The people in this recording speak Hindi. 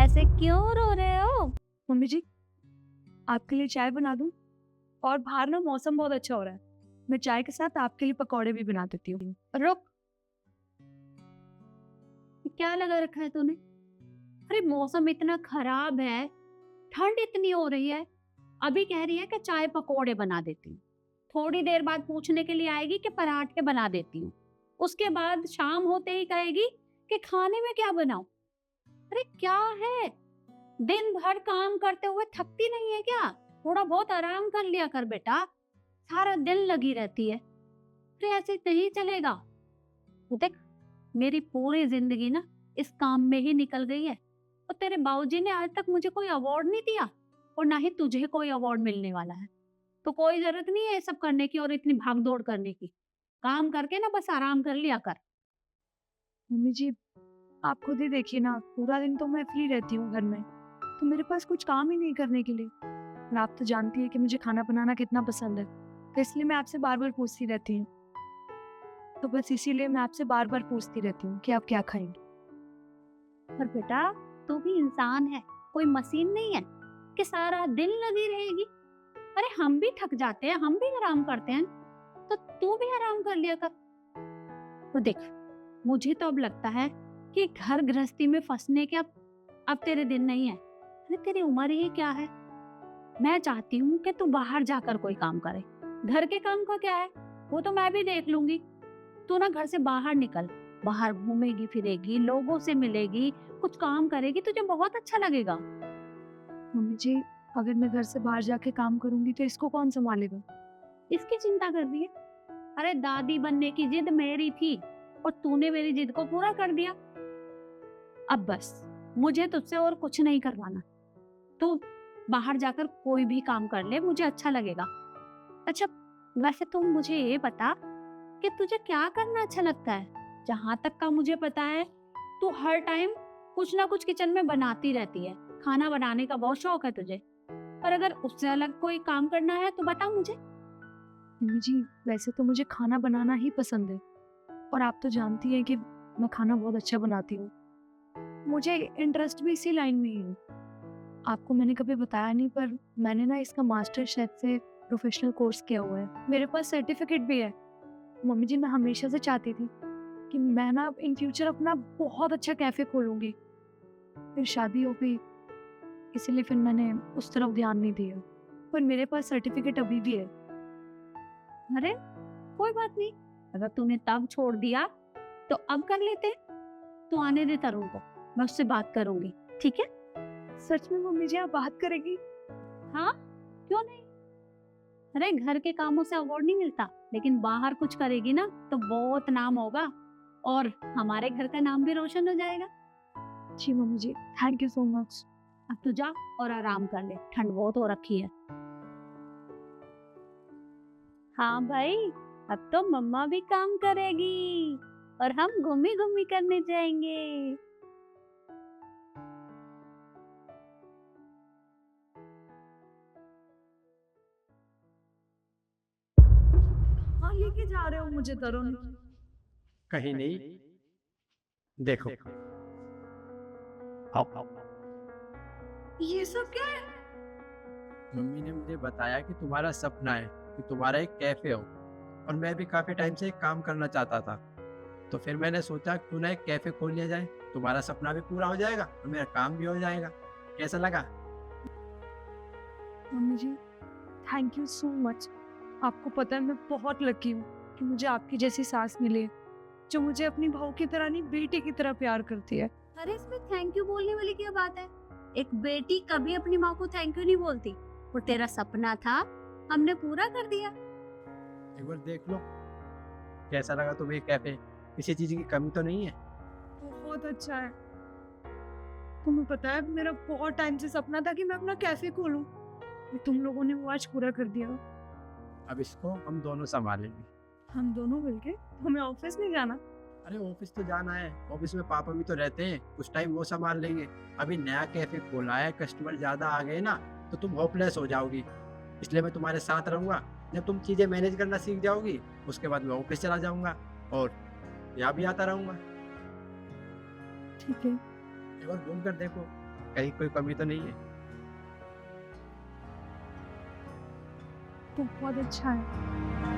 ऐसे क्यों रो रहे हो? मम्मी जी, आपके लिए चाय बना दूं? और बाहर ना मौसम बहुत अच्छा हो रहा है। मैं चाय के साथ आपके लिए पकौड़े भी बना देती हूँ। रुक, क्या लगा रखा है तूने? अरे मौसम इतना खराब है, ठंड इतनी हो रही है, अभी कह रही है कि चाय पकोड़े बना देती हूँ। थोड़ी देर बाद पूछने के लिए आएगी कि पराठे बना देती हूँ। उसके बाद शाम होते ही कहेगी कि खाने में क्या बनाऊं? अरे क्या है? दिन भर काम करते हुए थकती नहीं है क्या? थोड़ा बहुत आराम कर लिया कर बेटा। सारा दिन लगी रहती है। अरे ऐसे नहीं चलेगा। देख, मेरी पूरी जिंदगी ना इस काम में ही निकल गई है, और तेरे बाबूजी ने आज तक मुझे कोई अवार्ड नहीं दिया, और ना ही तुझे कोई अवार्ड मिलने वाला है। तो कोई जरूरत नहीं है ये सब करने की और इतनी भाग दौड़ करने की। काम करके ना बस आराम कर लिया कर। मम्मी जी, आप खुद ही देखिए ना, पूरा दिन तो मैं फ्री रहती हूँ घर में, तो मेरे पास कुछ काम ही नहीं करने के लिए। और आप तो जानती है कि मुझे खाना बनाना कितना पसंद है, तो इसलिए मैं आपसे बार बार पूछती रहती हूँ। तो बस इसीलिए मैं आपसे बार बार पूछती रहती हूँ कि आप क्या खाएंगे। पर बेटा, तू भी इंसान है, कोई मशीन नहीं है कि सारा दिन लगी रहेगी। अरे हम भी थक जाते हैं, हम भी आराम करते हैं, तो तू भी आराम कर लिया कर। तो देख, मुझे तो अब लगता है कि घर गृहस्थी में फंसने के अब तेरे दिन नहीं है। अरे तेरी उम्र ही क्या है? मैं चाहती हूँ कि तू बाहर जाकर कोई काम करे। घर के काम का क्या है, वो तो मैं भी देख लूंगी। तू ना घर से बाहर निकल, बाहर घूमेगी फिरेगी, लोगों से मिलेगी, कुछ काम करेगी, तुझे बहुत अच्छा लगेगा। मम्मी जी, अगर मैं घर से बाहर जाके काम करूंगी तो इसको कौन संभालेगा? इसकी चिंता कर रही है? अरे दादी बनने की जिद मेरी थी, और तूने मेरी जिद को पूरा कर दिया। अब बस मुझे तुझसे और कुछ नहीं करवाना। तू बाहर जाकर कोई भी काम कर ले, मुझे अच्छा लगेगा। अच्छा, वैसे तुम मुझे ये बता कि तुझे क्या करना अच्छा लगता है? जहां तक का मुझे पता है, तू हर टाइम कुछ ना कुछ किचन में बनाती रहती है। खाना बनाने का बहुत शौक है तुझे। पर अगर उससे अलग कोई काम करना है तो बता मुझे। मम्मी जी, वैसे तो मुझे खाना बनाना ही पसंद है, और आप तो जानती हैं कि मैं खाना बहुत अच्छा बनाती हूँ। मुझे इंटरेस्ट भी इसी लाइन में ही है। आपको मैंने कभी बताया नहीं, पर मैंने ना इसका मास्टर शेफ से प्रोफेशनल कोर्स किया हुआ है। मेरे पास सर्टिफिकेट भी है। मम्मी जी, मैं हमेशा से चाहती थी कि मैं ना इन फ्यूचर अपना बहुत अच्छा कैफे खोलूंगी। फिर शादी हो गई, इसीलिए फिर मैंने उस तरफ ध्यान नहीं दिया। पर मेरे पास सर्टिफिकेट अभी भी है। अरे कोई बात नहीं, अगर तूने तब छोड़ दिया तो अब कर लेते। तू आने दे तरुण को, मैं उससे बात करूंगी, ठीक है? सच में मम्मी जी, आप बात करेगी? हाँ, क्यों नहीं? अरे घर के कामों से अवार्ड नहीं मिलता, लेकिन बाहर कुछ करेगी ना तो बहुत नाम होगा, और हमारे घर का नाम भी रोशन हो जाएगा। जी mummy ji, thank you so much. अब तू जा और आराम कर ले, ठंड बहुत हो रखी है। हाँ भाई, अब तो मम्मा भी काम करेगी, और हम घूमी घूमी करने जाएंगे। हाँ, लेके जा रहे हो मुझे तरुण? कहीं नहीं। देखो, आओ आओ। ये सब क्या है? मम्मी ने मुझे बताया कि तुम्हारा सपना है कि तुम्हारा एक कैफे हो, और मैं भी काफी टाइम से एक काम करना चाहता था। तो फिर मैंने सोचा क्यों ना एक कैफे खोल लिया जाए, तुम्हारा सपना भी पूरा हो जाएगा और मेरा काम भी हो जाएगा। कैसा लगा? Mummy ji, thank you so much. आपको पता है मैं बहुत लकी हूँ कि मुझे आपकी जैसी सास मिली, जो मुझे अपनी बहू की तरह नहीं, बेटी की तरह प्यार करती है। अरे इसमें थैंक यू बोलने वाली क्या बात है? एक बेटी कभी अपनी माँ को थैंक यू नहीं बोलती, और तेरा सपना था, हमने पूरा कर दिया। एक बार देख लो, कैसा लगा तुम्हें कैफे? किसी चीज की कमी तो नहीं है? बहुत अच्छा है। तुम्हें पता है, मेरा बहुत टाइम से सपना था कि मैं अपना कैफे खोलूं। ये तुम लोगों ने वो आज पूरा कर दिया। अब इसको हम दोनों संभालेंगे। हम दोनों मिलके? हमें ऑफिस नहीं जाना? अरे ऑफिस तो जाना है, ऑफिस में पापा भी तो रहते हैं, कुछ टाइम वो संभाल लेंगे। अभी नया कैफे खोला है, कस्टमर ज्यादा आ गए ना तो तुम होपलेस हो जाओगी, इसलिए मैं तुम्हारे साथ रहूंगा। जब तुम चीजें मैनेज करना सीख जाओगी, उसके बाद मैं ऑफिस चला जाऊंगा और यहाँ भी आता रहूंगा। ठीक है। एक बार घूम कर देखो, कहीं कोई कमी तो नहीं है? तो बहुत अच्छा है।